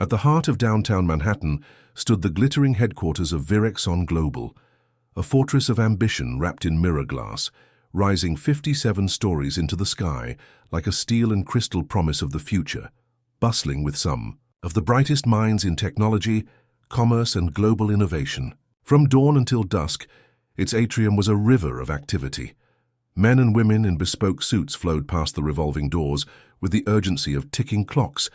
At the heart of downtown Manhattan stood the glittering headquarters of Virexon Global, a fortress of ambition wrapped in mirror glass, rising 57 stories into the sky like a steel and crystal promise of the future, bustling with some of the brightest minds in technology, commerce, and global innovation. From dawn until dusk, its atrium was a river of activity. Men and women in bespoke suits flowed past the revolving doors with the urgency of ticking clocks.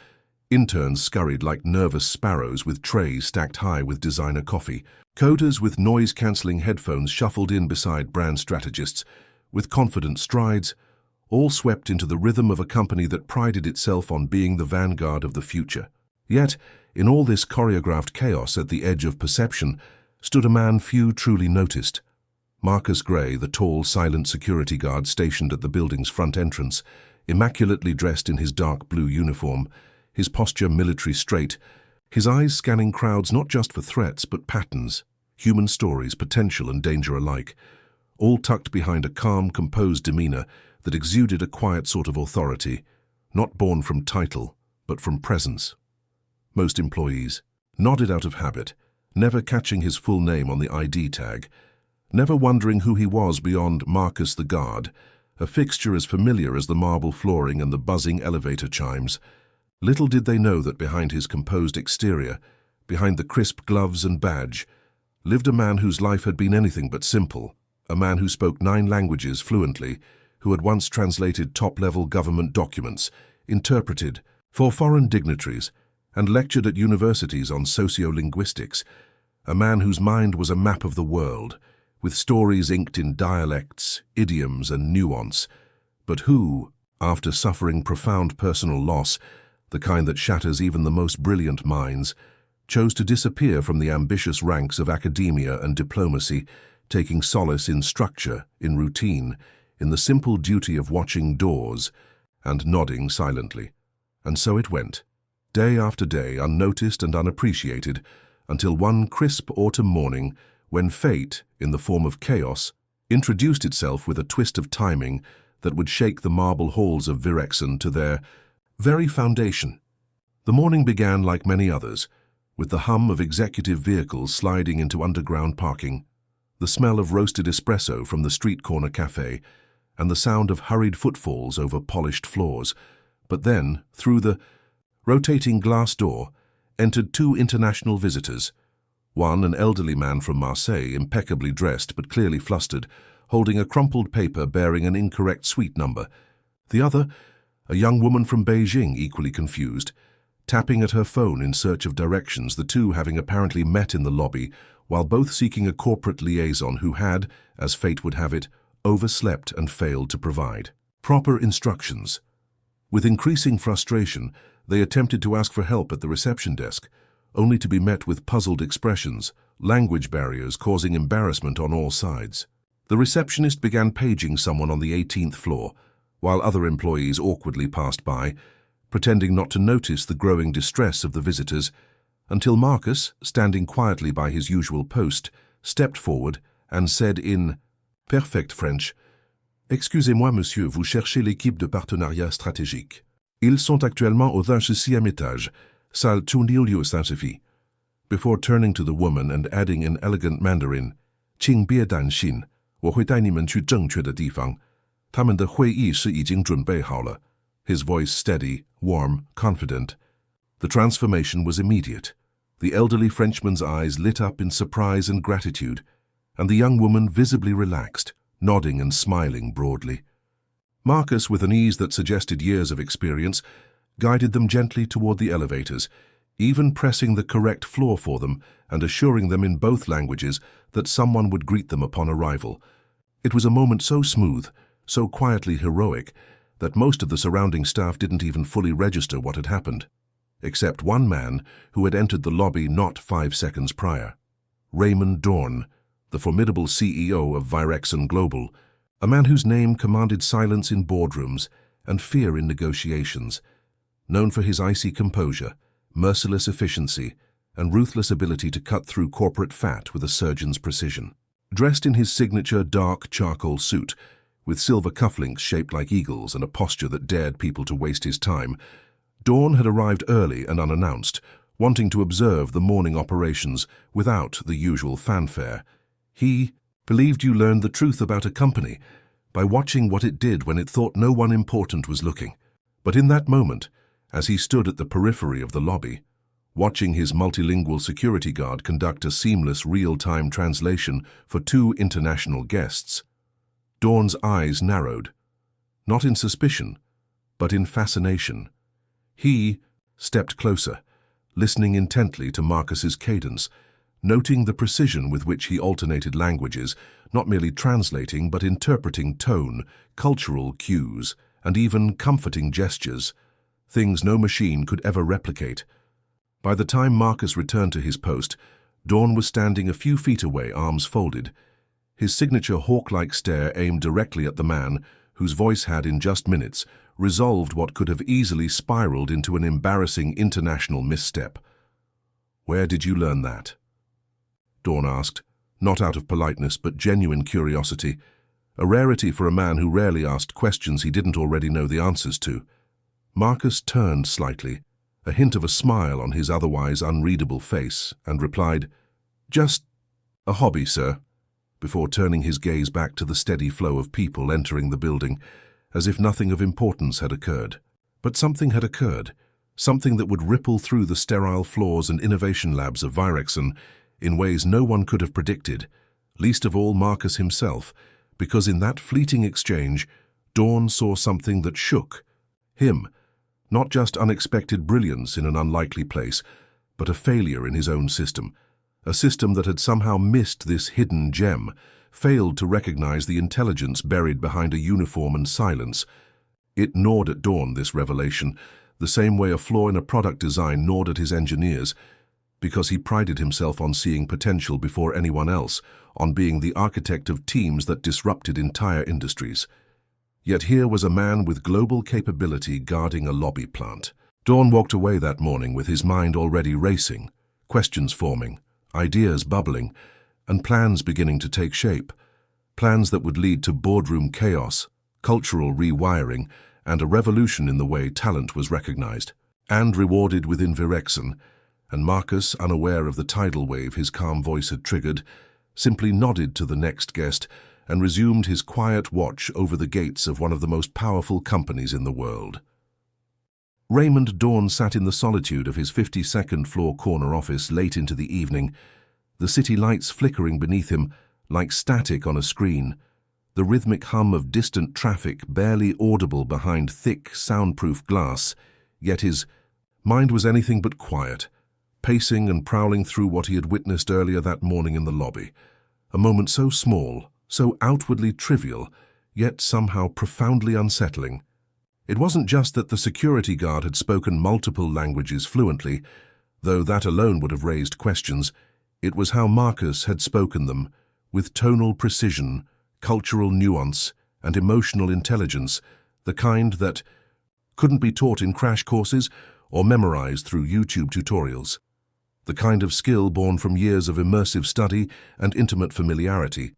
Interns scurried like nervous sparrows with trays stacked high with designer coffee. Coders with noise-cancelling headphones shuffled in beside brand strategists. With confident strides, all swept into the rhythm of a company that prided itself on being the vanguard of the future. Yet, in all this choreographed chaos at the edge of perception, stood a man few truly noticed. Marcus Gray, the tall, silent security guard stationed at the building's front entrance, immaculately dressed in his dark blue uniform, his posture military straight, his eyes scanning crowds not just for threats but patterns, human stories, potential and danger alike, all tucked behind a calm, composed demeanor that exuded a quiet sort of authority, not born from title, but from presence. Most employees nodded out of habit, never catching his full name on the ID tag, never wondering who he was beyond Marcus the Guard, a fixture as familiar as the marble flooring and the buzzing elevator chimes. Little did they know that behind his composed exterior, behind the crisp gloves and badge, lived a man whose life had been anything but simple, a man who spoke 9 languages fluently, who had once translated top-level government documents, interpreted for foreign dignitaries, and lectured at universities on sociolinguistics, a man whose mind was a map of the world, with stories inked in dialects, idioms, and nuance, but who, after suffering profound personal loss, the kind that shatters even the most brilliant minds, chose to disappear from the ambitious ranks of academia and diplomacy, taking solace in structure, in routine, in the simple duty of watching doors and nodding silently. And so it went, day after day, unnoticed and unappreciated, until one crisp autumn morning, when fate, in the form of chaos, introduced itself with a twist of timing that would shake the marble halls of Virexon to their very foundation. The morning began like many others, with the hum of executive vehicles sliding into underground parking, the smell of roasted espresso from the street corner cafe, and the sound of hurried footfalls over polished floors. But then, through the rotating glass door, entered 2 international visitors. One, an elderly man from Marseille, impeccably dressed but clearly flustered, holding a crumpled paper bearing an incorrect suite number. The other, a young woman from Beijing, equally confused, tapping at her phone in search of directions, the two having apparently met in the lobby, while both seeking a corporate liaison who had, as fate would have it, overslept and failed to provide proper instructions. With increasing frustration, they attempted to ask for help at the reception desk, only to be met with puzzled expressions, language barriers causing embarrassment on all sides. The receptionist began paging someone on the 18th floor, while other employees awkwardly passed by, pretending not to notice the growing distress of the visitors, until Marcus, standing quietly by his usual post, stepped forward and said in perfect French, "Excusez-moi, monsieur, vous cherchez l'équipe de partenariat stratégique. Ils sont actuellement au 26e étage, salle 266." Before turning to the woman and adding in elegant Mandarin, 请别担心，我会带你们去正确的地方。他们的会议室已经准备好了. His voice steady, warm, confident. The transformation was immediate. The elderly Frenchman's eyes lit up in surprise and gratitude, and the young woman visibly relaxed, nodding and smiling broadly. Marcus, with an ease that suggested years of experience, guided them gently toward the elevators, even pressing the correct floor for them and assuring them in both languages that someone would greet them upon arrival. It was a moment so smooth, so quietly heroic, that most of the surrounding staff didn't even fully register what had happened, except one man who had entered the lobby not 5 seconds prior. Raymond Dorn, the formidable CEO of Virexon Global, a man whose name commanded silence in boardrooms and fear in negotiations, known for his icy composure, merciless efficiency, and ruthless ability to cut through corporate fat with a surgeon's precision. Dressed in his signature dark charcoal suit, with silver cufflinks shaped like eagles and a posture that dared people to waste his time, Dorn had arrived early and unannounced, wanting to observe the morning operations without the usual fanfare. He believed you learned the truth about a company by watching what it did when it thought no one important was looking. But in that moment, as he stood at the periphery of the lobby, watching his multilingual security guard conduct a seamless real-time translation for two international guests, Dawn's eyes narrowed, not in suspicion, but in fascination. He stepped closer, listening intently to Marcus's cadence, noting the precision with which he alternated languages, not merely translating but interpreting tone, cultural cues, and even comforting gestures, things no machine could ever replicate. By the time Marcus returned to his post, Dawn was standing a few feet away, arms folded, his signature hawk-like stare aimed directly at the man whose voice had, in just minutes, resolved what could have easily spiraled into an embarrassing international misstep. "Where did you learn that?" Dawn asked, not out of politeness but genuine curiosity, a rarity for a man who rarely asked questions he didn't already know the answers to. Marcus turned slightly, a hint of a smile on his otherwise unreadable face, and replied, "Just a hobby, sir," before turning his gaze back to the steady flow of people entering the building, as if nothing of importance had occurred. But something had occurred, something that would ripple through the sterile floors and innovation labs of Virexon in ways no one could have predicted, least of all Marcus himself, because in that fleeting exchange, Dawn saw something that shook him. Not just unexpected brilliance in an unlikely place, but a failure in his own system, a system that had somehow missed this hidden gem, failed to recognize the intelligence buried behind a uniform and silence. It gnawed at Dawn, this revelation, the same way a flaw in a product design gnawed at his engineers, because he prided himself on seeing potential before anyone else, on being the architect of teams that disrupted entire industries. Yet here was a man with global capability guarding a lobby plant. Dawn walked away that morning with his mind already racing, questions forming, ideas bubbling, and plans beginning to take shape. Plans that would lead to boardroom chaos, cultural rewiring, and a revolution in the way talent was recognized and rewarded within Virexon. And Marcus, unaware of the tidal wave his calm voice had triggered, simply nodded to the next guest and resumed his quiet watch over the gates of one of the most powerful companies in the world. Raymond Dawn sat in the solitude of his 52nd floor corner office late into the evening, the city lights flickering beneath him like static on a screen, the rhythmic hum of distant traffic barely audible behind thick, soundproof glass, yet his mind was anything but quiet, pacing and prowling through what he had witnessed earlier that morning in the lobby, a moment so small, so outwardly trivial, yet somehow profoundly unsettling. It wasn't just that the security guard had spoken multiple languages fluently, though that alone would have raised questions. It was how Marcus had spoken them, with tonal precision, cultural nuance, and emotional intelligence, the kind that couldn't be taught in crash courses or memorized through YouTube tutorials. The kind of skill born from years of immersive study and intimate familiarity,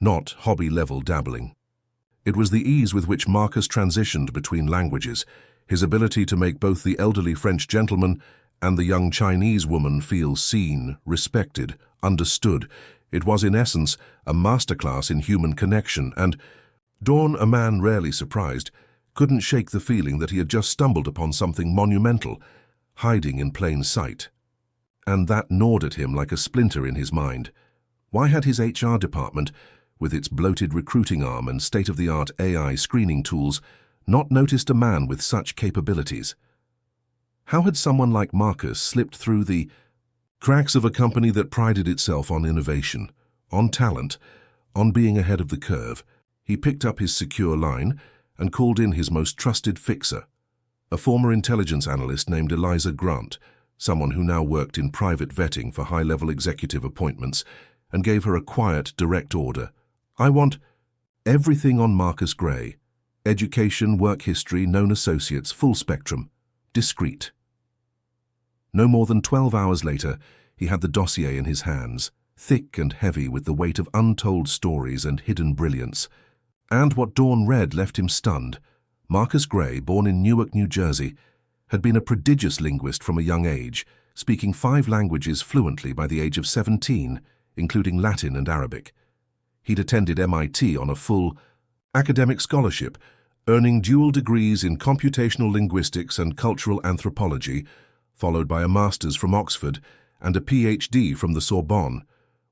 not hobby-level dabbling. It was the ease with which Marcus transitioned between languages, his ability to make both the elderly French gentleman and the young Chinese woman feel seen, respected, understood. It was, in essence, a masterclass in human connection, and Dawn, a man rarely surprised, couldn't shake the feeling that he had just stumbled upon something monumental, hiding in plain sight. And that gnawed at him like a splinter in his mind. Why had his HR department, with its bloated recruiting arm and state-of-the-art AI screening tools, not noticed a man with such capabilities? How had someone like Marcus slipped through the cracks of a company that prided itself on innovation, on talent, on being ahead of the curve? He picked up his secure line and called in his most trusted fixer, a former intelligence analyst named Eliza Grant, someone who now worked in private vetting for high-level executive appointments, and gave her a quiet, direct order. "I want everything on Marcus Gray. Education, work history, known associates, full spectrum. Discreet." No more than 12 hours later, he had the dossier in his hands, thick and heavy with the weight of untold stories and hidden brilliance. And what Dawn read left him stunned. Marcus Gray, born in Newark, New Jersey, had been a prodigious linguist from a young age, speaking 5 languages fluently by the age of 17, including Latin and Arabic. He'd attended MIT on a full academic scholarship, earning dual degrees in computational linguistics and cultural anthropology, followed by a master's from Oxford and a PhD from the Sorbonne,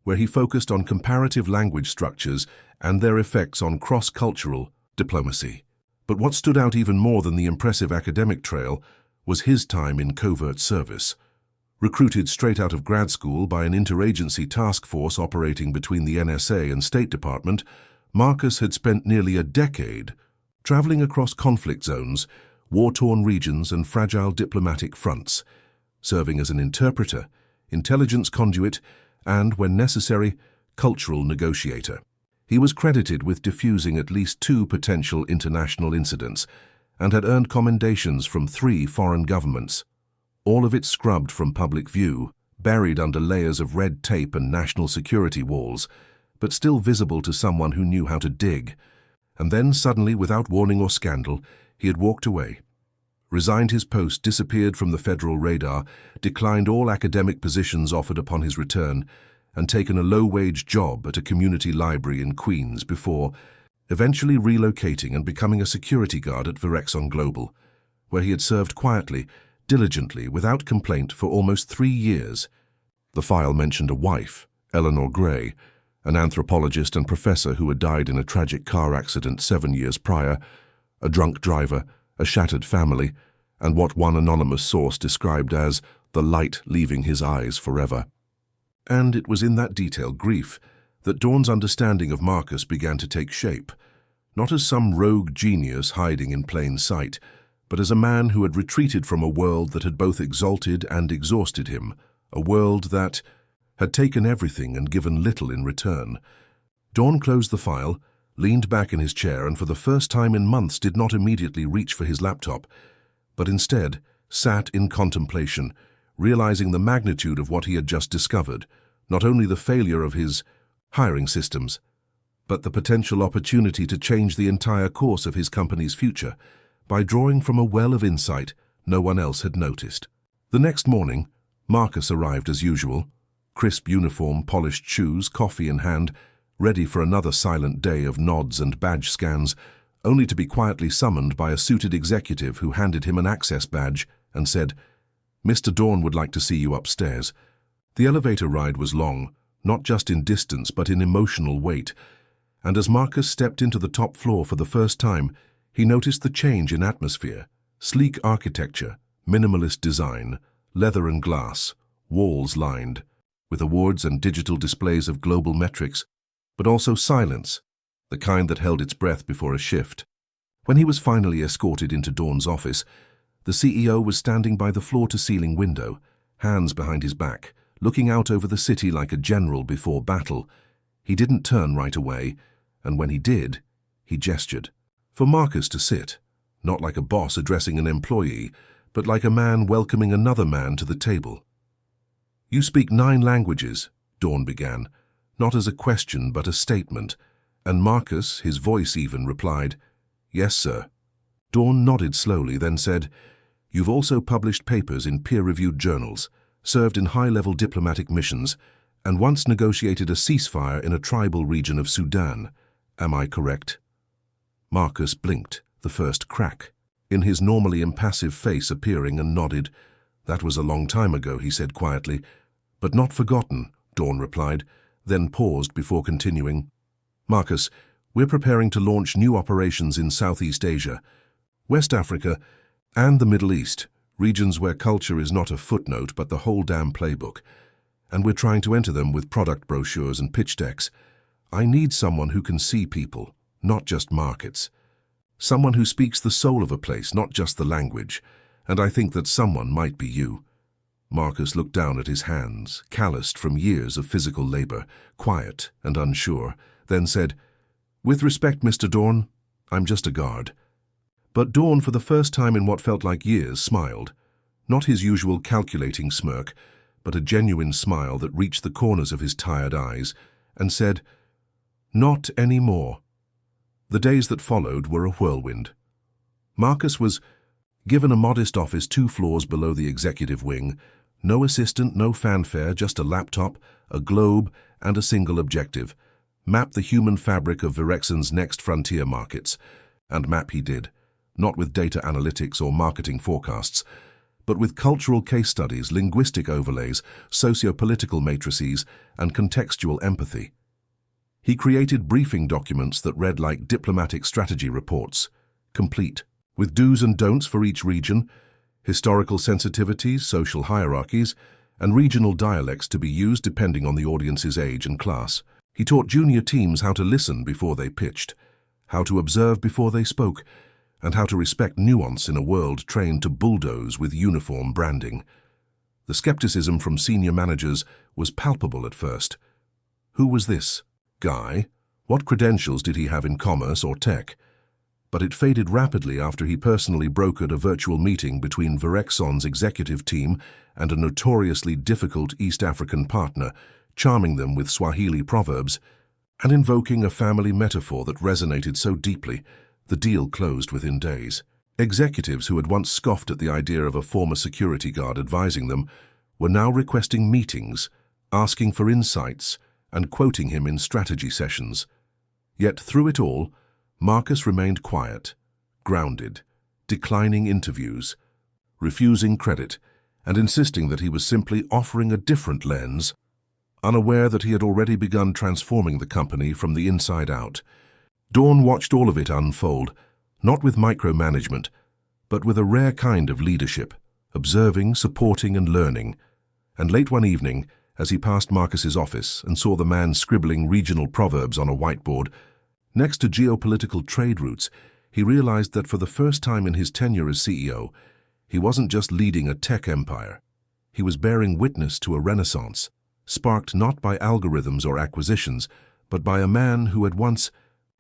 where he focused on comparative language structures and their effects on cross-cultural diplomacy. But what stood out even more than the impressive academic trail was his time in covert service. Recruited straight out of grad school by an interagency task force operating between the NSA and State Department, Marcus had spent nearly a decade traveling across conflict zones, war-torn regions and fragile diplomatic fronts, serving as an interpreter, intelligence conduit, and, when necessary, cultural negotiator. He was credited with diffusing at least 2 potential international incidents and had earned commendations from 3 foreign governments, all of it scrubbed from public view, buried under layers of red tape and national security walls, but still visible to someone who knew how to dig. And then suddenly, without warning or scandal, he had walked away, resigned his post, disappeared from the federal radar, declined all academic positions offered upon his return, and taken a low-wage job at a community library in Queens before eventually relocating and becoming a security guard at Virexon Global, where he had served quietly, diligently, without complaint for almost 3 years. The file mentioned a wife, Eleanor Gray, an anthropologist and professor who had died in a tragic car accident 7 years prior, a drunk driver, a shattered family, and what one anonymous source described as the light leaving his eyes forever. And it was in that detailed grief that Dawn's understanding of Marcus began to take shape, not as some rogue genius hiding in plain sight, but as a man who had retreated from a world that had both exalted and exhausted him, a world that had taken everything and given little in return. Dawn closed the file, leaned back in his chair, and for the first time in months did not immediately reach for his laptop, but instead sat in contemplation, realizing the magnitude of what he had just discovered, not only the failure of his hiring systems, but the potential opportunity to change the entire course of his company's future by drawing from a well of insight no one else had noticed. The next morning, Marcus arrived as usual, crisp uniform, polished shoes, coffee in hand, ready for another silent day of nods and badge scans, only to be quietly summoned by a suited executive who handed him an access badge and said, "Mr. Dawn would like to see you upstairs." The elevator ride was long, not just in distance but in emotional weight, and as Marcus stepped into the top floor for the first time, he noticed the change in atmosphere: sleek architecture, minimalist design, leather and glass, walls lined with awards and digital displays of global metrics, but also silence, the kind that held its breath before a shift. When he was finally escorted into Dawn's office, the CEO was standing by the floor-to-ceiling window, hands behind his back, looking out over the city like a general before battle. He didn't turn right away, and when he did, he gestured for Marcus to sit, not like a boss addressing an employee, but like a man welcoming another man to the table. "You speak 9 languages," Dawn began, not as a question but a statement, and Marcus, his voice even, replied, "Yes, sir." Dawn nodded slowly, then said, "You've also published papers in peer-reviewed journals, served in high-level diplomatic missions, and once negotiated a ceasefire in a tribal region of Sudan. Am I correct?" Marcus blinked, the first crack in his normally impassive face appearing, and nodded. "That was a long time ago," he said quietly. "But not forgotten," Dawn replied, then paused before continuing. "Marcus, we're preparing to launch new operations in Southeast Asia, West Africa, and the Middle East, regions where culture is not a footnote but the whole damn playbook. And we're trying to enter them with product brochures and pitch decks. I need someone who can see people, not just markets. Someone who speaks the soul of a place, not just the language. And I think that someone might be you." Marcus looked down at his hands, calloused from years of physical labor, quiet and unsure, then said, "With respect, Mr. Dawn, I'm just a guard." But Dawn, for the first time in what felt like years, smiled. Not his usual calculating smirk, but a genuine smile that reached the corners of his tired eyes, and said, "Not anymore." The days that followed were a whirlwind. Marcus was given a modest office 2 floors below the executive wing, No assistant, no fanfare, just a laptop, a globe, and a single objective. Map the human fabric of Virexon's next frontier markets. And map he did, not with data analytics or marketing forecasts, but with cultural case studies, linguistic overlays, socio-political matrices, and contextual empathy. He created briefing documents that read like diplomatic strategy reports, complete, with do's and don'ts for each region, historical sensitivities, social hierarchies, and regional dialects to be used depending on the audience's age and class. He taught junior teams how to listen before they pitched, how to observe before they spoke, and how to respect nuance in a world trained to bulldoze with uniform branding. The skepticism from senior managers was palpable at first. Who was this guy? What credentials did he have in commerce or tech? But it faded rapidly after he personally brokered a virtual meeting between Virexon's executive team and a notoriously difficult East African partner, charming them with Swahili proverbs and invoking a family metaphor that resonated so deeply. The deal closed within days. Executives who had once scoffed at the idea of a former security guard advising them were now requesting meetings, asking for insights, and quoting him in strategy sessions. Yet through it all, Marcus remained quiet, grounded, declining interviews, refusing credit, and insisting that he was simply offering a different lens, unaware that he had already begun transforming the company from the inside out. Dawn watched all of it unfold, not with micromanagement, but with a rare kind of leadership, observing, supporting, and learning. And late one evening, as he passed Marcus's office and saw the man scribbling regional proverbs on a whiteboard, next to geopolitical trade routes, he realized that for the first time in his tenure as CEO, he wasn't just leading a tech empire. He was bearing witness to a renaissance, sparked not by algorithms or acquisitions, but by a man who had once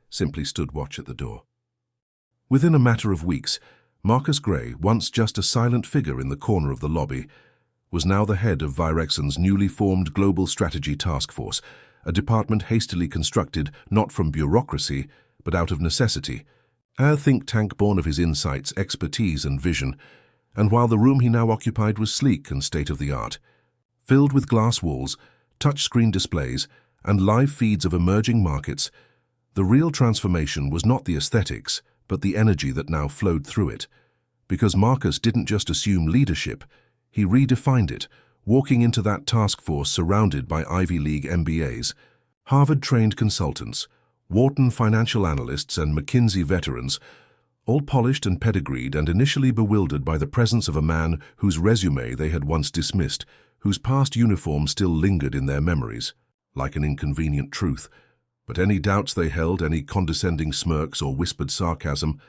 simply stood watch at the door. Within a matter of weeks, Marcus Gray, once just a silent figure in the corner of the lobby, was now the head of Virexon's newly formed Global Strategy Task Force, a department hastily constructed not from bureaucracy, but out of necessity, a think tank born of his insights, expertise, and vision. And while the room he now occupied was sleek and state-of-the-art, filled with glass walls, touchscreen displays, and live feeds of emerging markets, the real transformation was not the aesthetics, but the energy that now flowed through it. Because Marcus didn't just assume leadership, he redefined it, walking into that task force surrounded by Ivy League MBAs, Harvard-trained consultants, Wharton financial analysts, and McKinsey veterans, all polished and pedigreed and initially bewildered by the presence of a man whose resume they had once dismissed, whose past uniform still lingered in their memories, like an inconvenient truth. But any doubts they held, any condescending smirks or whispered sarcasm,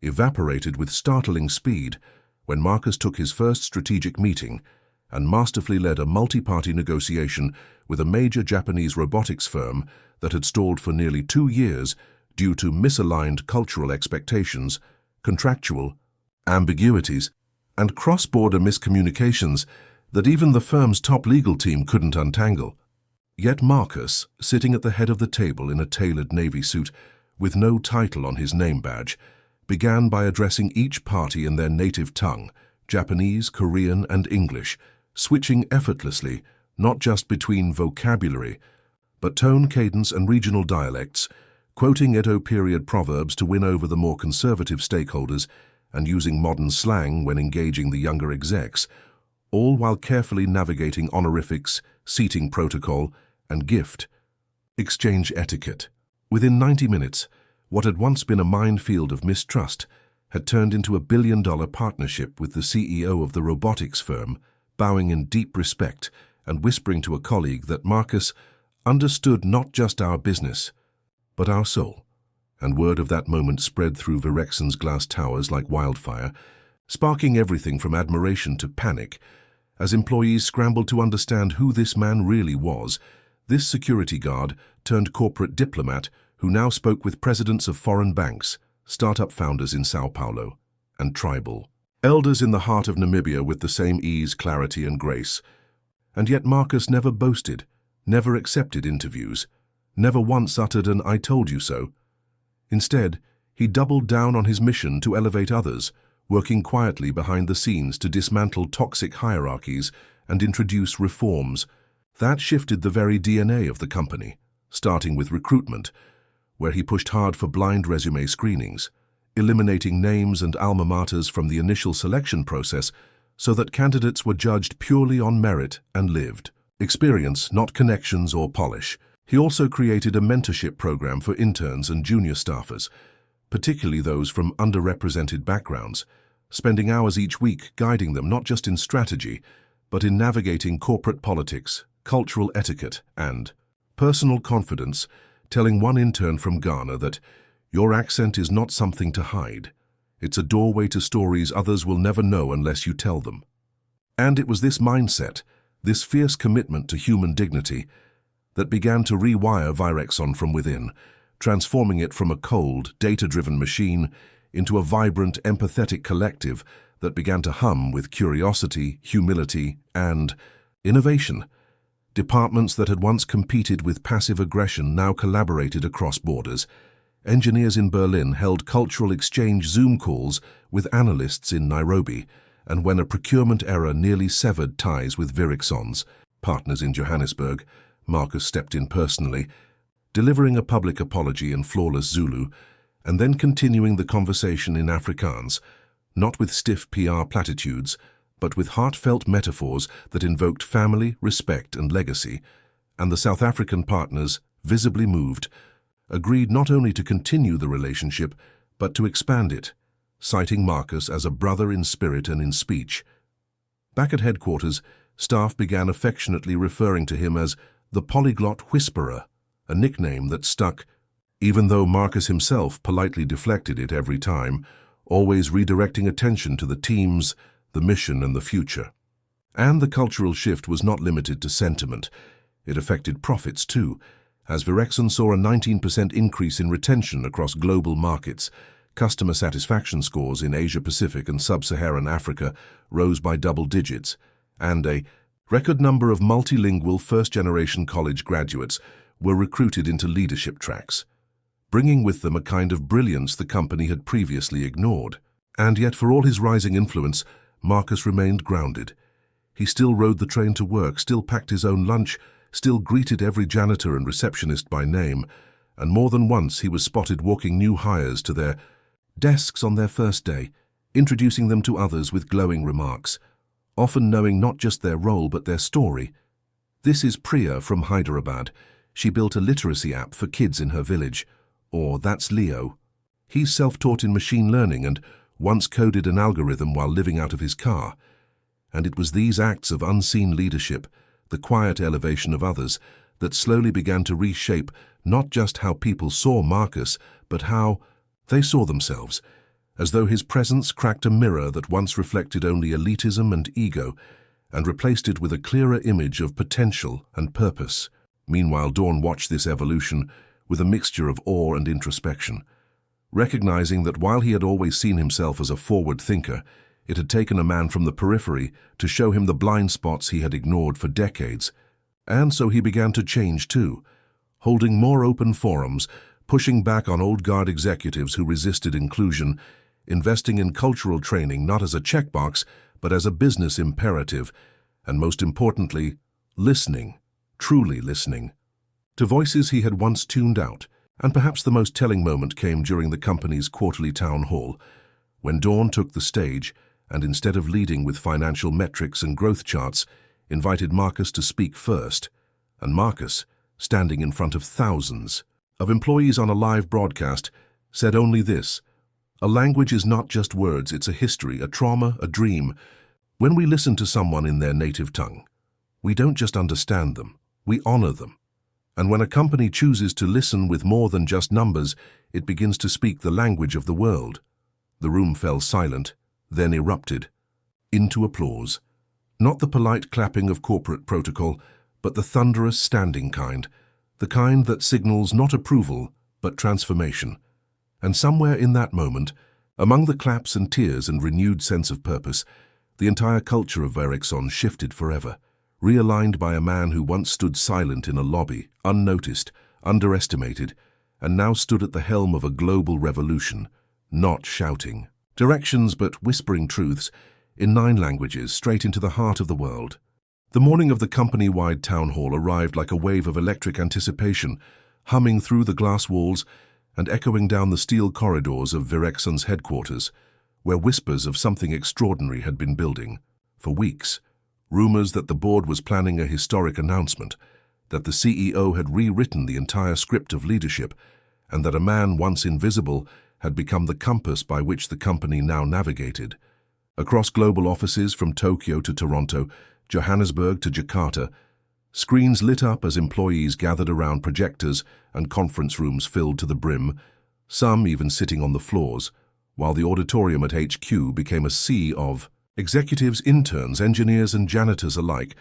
evaporated with startling speed when Marcus took his first strategic meeting and masterfully led a multi-party negotiation with a major Japanese robotics firm that had stalled for nearly 2 years due to misaligned cultural expectations, contractual ambiguities, and cross-border miscommunications that even the firm's top legal team couldn't untangle. Yet Marcus, sitting at the head of the table in a tailored navy suit, with no title on his name badge, began by addressing each party in their native tongue, Japanese, Korean, and English, switching effortlessly, not just between vocabulary, but tone, cadence, and regional dialects, quoting Edo period proverbs to win over the more conservative stakeholders and using modern slang when engaging the younger execs, all while carefully navigating honorifics, seating protocol, and gift exchange etiquette. Within 90 minutes, what had once been a minefield of mistrust had turned into a billion-dollar partnership with the CEO of the robotics firm, bowing in deep respect and whispering to a colleague that Marcus understood not just our business, but our soul. And word of that moment spread through Virexon's glass towers like wildfire, sparking everything from admiration to panic, as employees scrambled to understand who this man really was, this security guard turned corporate diplomat who now spoke with presidents of foreign banks, startup founders in Sao Paulo, and tribal elders in the heart of Namibia with the same ease, clarity, and grace. And yet Marcus never boasted, never accepted interviews, never once uttered an "I told you so." Instead, he doubled down on his mission to elevate others, working quietly behind the scenes to dismantle toxic hierarchies and introduce reforms. That shifted the very DNA of the company, starting with recruitment, where he pushed hard for blind resume screenings, eliminating names and alma maters from the initial selection process so that candidates were judged purely on merit and lived experience, not connections or polish. He also created a mentorship program for interns and junior staffers, particularly those from underrepresented backgrounds, spending hours each week guiding them not just in strategy, but in navigating corporate politics, cultural etiquette, and personal confidence, telling one intern from Ghana that your accent is not something to hide. It's a doorway to stories others will never know unless you tell them. And it was this mindset, this fierce commitment to human dignity, that began to rewire Virexon from within, transforming it from a cold, data-driven machine into a vibrant, empathetic collective that began to hum with curiosity, humility, and innovation. Departments that had once competed with passive aggression now collaborated across borders. Engineers in Berlin held cultural exchange Zoom calls with analysts in Nairobi, and when a procurement error nearly severed ties with Virexon's partners in Johannesburg, Marcus stepped in personally, delivering a public apology in flawless Zulu, and then continuing the conversation in Afrikaans, not with stiff PR platitudes, but with heartfelt metaphors that invoked family, respect, and legacy. And the South African partners, visibly moved, agreed not only to continue the relationship, but to expand it, citing Marcus as a brother in spirit and in speech. Back at headquarters, staff began affectionately referring to him as the Polyglot Whisperer, a nickname that stuck, even though Marcus himself politely deflected it every time, always redirecting attention to the teams, the mission, and the future. And the cultural shift was not limited to sentiment. It affected profits too, as Virexon saw a 19% increase in retention across global markets. Customer satisfaction scores in Asia-Pacific and Sub-Saharan Africa rose by double digits, and a record number of multilingual first-generation college graduates were recruited into leadership tracks, bringing with them a kind of brilliance the company had previously ignored. And yet, for all his rising influence, Marcus remained grounded. He still rode the train to work, still packed his own lunch, still greeted every janitor and receptionist by name, and more than once he was spotted walking new hires to their desks on their first day, introducing them to others with glowing remarks, often knowing not just their role but their story. This is Priya from Hyderabad. She built a literacy app for kids in her village. Or that's Leo. He's self-taught in machine learning and once coded an algorithm while living out of his car. And it was these acts of unseen leadership, the quiet elevation of others, that slowly began to reshape not just how people saw Marcus, but how they saw themselves, as though his presence cracked a mirror that once reflected only elitism and ego, and replaced it with a clearer image of potential and purpose. Meanwhile, Dawn watched this evolution with a mixture of awe and introspection, recognizing that while he had always seen himself as a forward thinker, it had taken a man from the periphery to show him the blind spots he had ignored for decades. And so he began to change too, holding more open forums, pushing back on old guard executives who resisted inclusion, investing in cultural training not as a checkbox, but as a business imperative, and most importantly, listening, truly listening, to voices he had once tuned out. And perhaps the most telling moment came during the company's quarterly town hall, when Dawn took the stage and instead of leading with financial metrics and growth charts, invited Marcus to speak first. And Marcus, standing in front of thousands of employees on a live broadcast, said only this: a language is not just words, it's a history, a trauma, a dream. When we listen to someone in their native tongue, we don't just understand them, we honor them. And when a company chooses to listen with more than just numbers, it begins to speak the language of the world. The room fell silent, then erupted into applause. Not the polite clapping of corporate protocol, but the thunderous standing kind, the kind that signals not approval, but transformation. And somewhere in that moment, among the claps and tears and renewed sense of purpose, the entire culture of Virexon shifted forever, realigned by a man who once stood silent in a lobby, unnoticed, underestimated, and now stood at the helm of a global revolution, not shouting directions but whispering truths in 9 languages straight into the heart of the world. The morning of the company-wide town hall arrived like a wave of electric anticipation, humming through the glass walls and echoing down the steel corridors of Virexon's headquarters, where whispers of something extraordinary had been building. For weeks, rumors that the board was planning a historic announcement, that the CEO had rewritten the entire script of leadership, and that a man once invisible had become the compass by which the company now navigated. Across global offices from Tokyo to Toronto, Johannesburg to Jakarta, screens lit up as employees gathered around projectors and conference rooms filled to the brim, some even sitting on the floors, while the auditorium at HQ became a sea of executives, interns, engineers and janitors alike.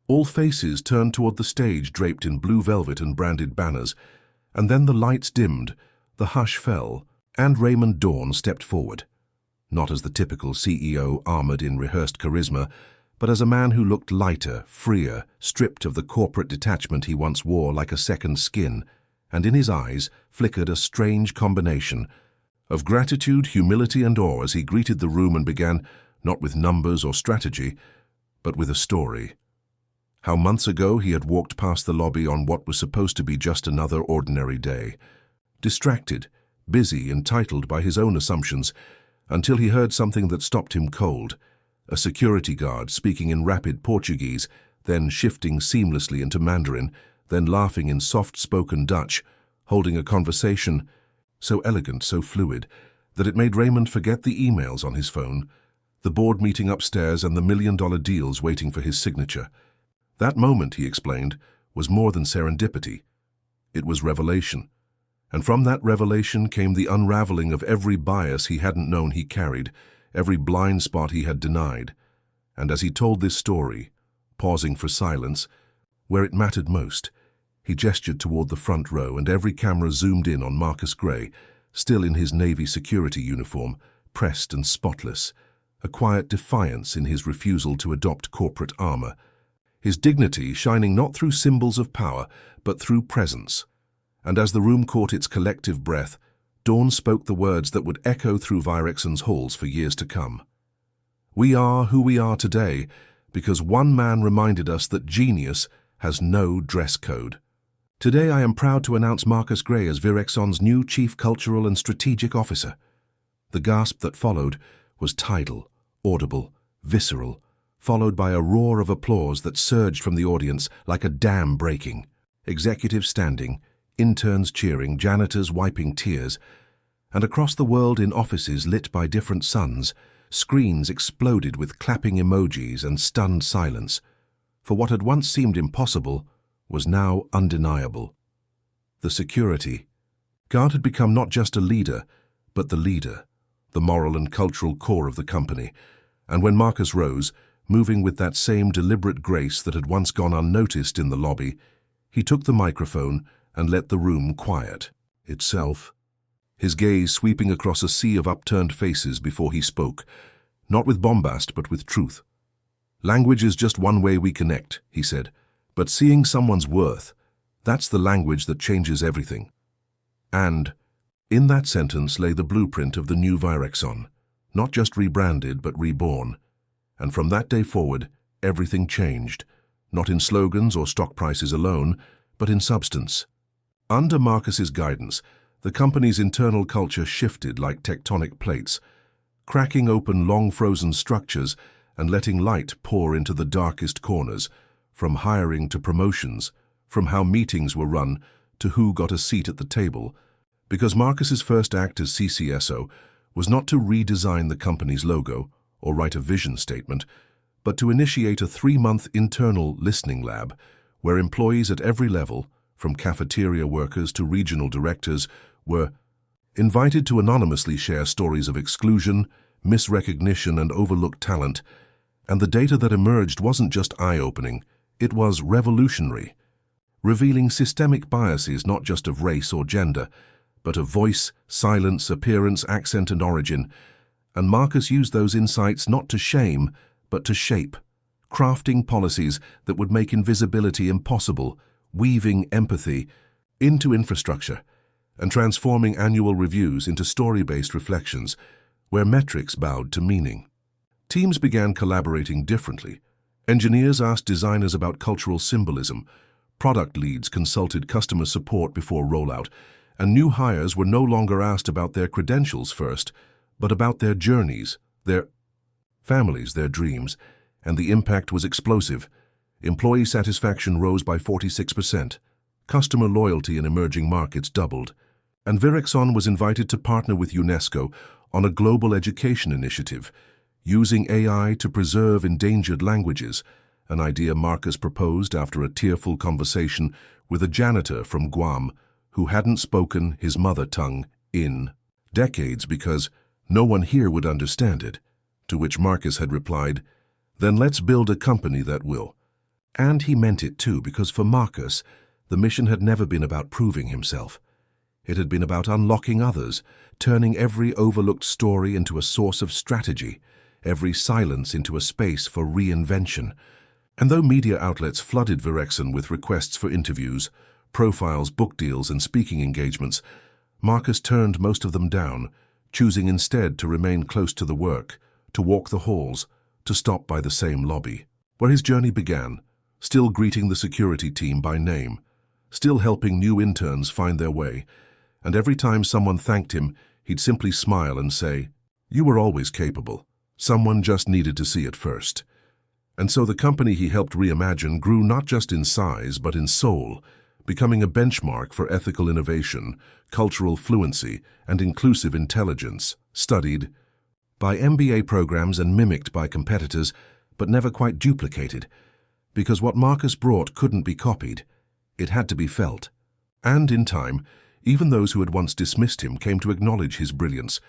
All faces turned toward the stage draped in blue velvet and branded banners, and then the lights dimmed, the hush fell, and Raymond Dawn stepped forward. Not as the typical CEO armored in rehearsed charisma, but as a man who looked lighter, freer, stripped of the corporate detachment he once wore like a second skin, and in his eyes flickered a strange combination of gratitude, humility and awe as he greeted the room and began, not with numbers or strategy, but with a story. How months ago he had walked past the lobby on what was supposed to be just another ordinary day, distracted, busy, entitled by his own assumptions, until he heard something that stopped him cold, a security guard speaking in rapid Portuguese, then shifting seamlessly into Mandarin, then laughing in soft-spoken Dutch, holding a conversation so elegant, so fluid, that it made Raymond forget the emails on his phone, the board meeting upstairs and the million-dollar deals waiting for his signature. That moment, he explained, was more than serendipity. It was revelation. And from that revelation came the unraveling of every bias he hadn't known he carried, every blind spot he had denied. And as he told this story, pausing for silence, where it mattered most, he gestured toward the front row and every camera zoomed in on Marcus Gray, still in his Navy security uniform, pressed and spotless, a quiet defiance in his refusal to adopt corporate armor, his dignity shining not through symbols of power, but through presence. And as the room caught its collective breath, Dawn spoke the words that would echo through Virexon's halls for years to come. We are who we are today because one man reminded us that genius has no dress code. Today I am proud to announce Marcus Gray as Virexon's new Chief Cultural and Strategic Officer. The gasp that followed was tidal, audible, visceral, followed by a roar of applause that surged from the audience like a dam breaking. Executives standing, interns cheering, janitors wiping tears, and across the world in offices lit by different suns, screens exploded with clapping emojis and stunned silence. For what had once seemed impossible was now undeniable. The security guard had become not just a leader, but the leader, the moral and cultural core of the company. And when Marcus rose, moving with that same deliberate grace that had once gone unnoticed in the lobby, he took the microphone and let the room quiet itself, his gaze sweeping across a sea of upturned faces before he spoke, not with bombast but with truth. Language is just one way we connect, he said, but seeing someone's worth, that's the language that changes everything. And in that sentence lay the blueprint of the new Virexon, not just rebranded but reborn. And from that day forward, everything changed, not in slogans or stock prices alone, but in substance. Under Marcus's guidance, the company's internal culture shifted like tectonic plates, cracking open long-frozen structures and letting light pour into the darkest corners, from hiring to promotions, from how meetings were run to who got a seat at the table, because Marcus's first act as CCSO was not to redesign the company's logo or write a vision statement, but to initiate a 3-month internal listening lab where employees at every level, from cafeteria workers to regional directors, were invited to anonymously share stories of exclusion, misrecognition, and overlooked talent. And the data that emerged wasn't just eye-opening, it was revolutionary, revealing systemic biases not just of race or gender, but of voice, silence, appearance, accent, and origin. And Marcus used those insights not to shame, but to shape, crafting policies that would make invisibility impossible, weaving empathy into infrastructure, and transforming annual reviews into story-based reflections where metrics bowed to meaning. Teams began collaborating differently, Engineers asked designers about cultural symbolism. Product leads consulted customer support before rollout, and new hires were no longer asked about their credentials first, but about their journeys, their families, their dreams, and the impact was explosive. Employee satisfaction rose by 46%. Customer loyalty in emerging markets doubled. And Virexon was invited to partner with UNESCO on a global education initiative, using AI to preserve endangered languages, an idea Marcus proposed after a tearful conversation with a janitor from Guam who hadn't spoken his mother tongue in decades because no one here would understand it, to which Marcus had replied, "Then let's build a company that will." And he meant it too, because for Marcus, the mission had never been about proving himself. It had been about unlocking others, turning every overlooked story into a source of strategy, every silence into a space for reinvention. And though media outlets flooded Virexon with requests for interviews, profiles, book deals, and speaking engagements, Marcus turned most of them down, choosing instead to remain close to the work, to walk the halls, to stop by the same lobby, where his journey began, still greeting the security team by name, still helping new interns find their way, and every time someone thanked him, he'd simply smile and say, "You were always capable. Someone just needed to see it first." And so the company he helped reimagine grew not just in size, but in soul, becoming a benchmark for ethical innovation, cultural fluency, and inclusive intelligence, studied by MBA programs and mimicked by competitors, but never quite duplicated, because what Marcus brought couldn't be copied. It had to be felt. And in time, even those who had once dismissed him came to acknowledge his brilliance,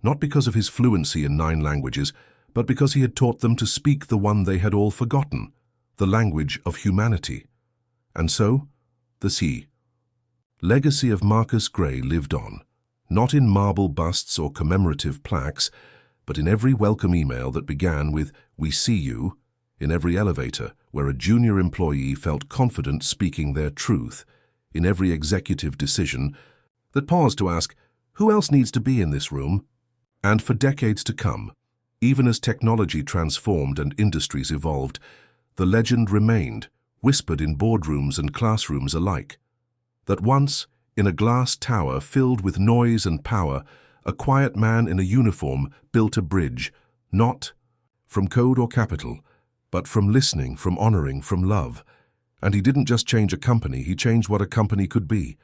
not because of his fluency in 9 languages, but because he had taught them to speak the one they had all forgotten, the language of humanity. And so, the sea. Legacy of Marcus Gray lived on, not in marble busts or commemorative plaques, but in every welcome email that began with "We see you," in every elevator where a junior employee felt confident speaking their truth, in every executive decision that paused to ask, "Who else needs to be in this room?" And for decades to come, even as technology transformed and industries evolved, the legend remained, whispered in boardrooms and classrooms alike, that once, in a glass tower filled with noise and power, a quiet man in a uniform built a bridge, not from code or capital, but from listening, from honoring, from love. And he didn't just change a company, he changed what a company could be.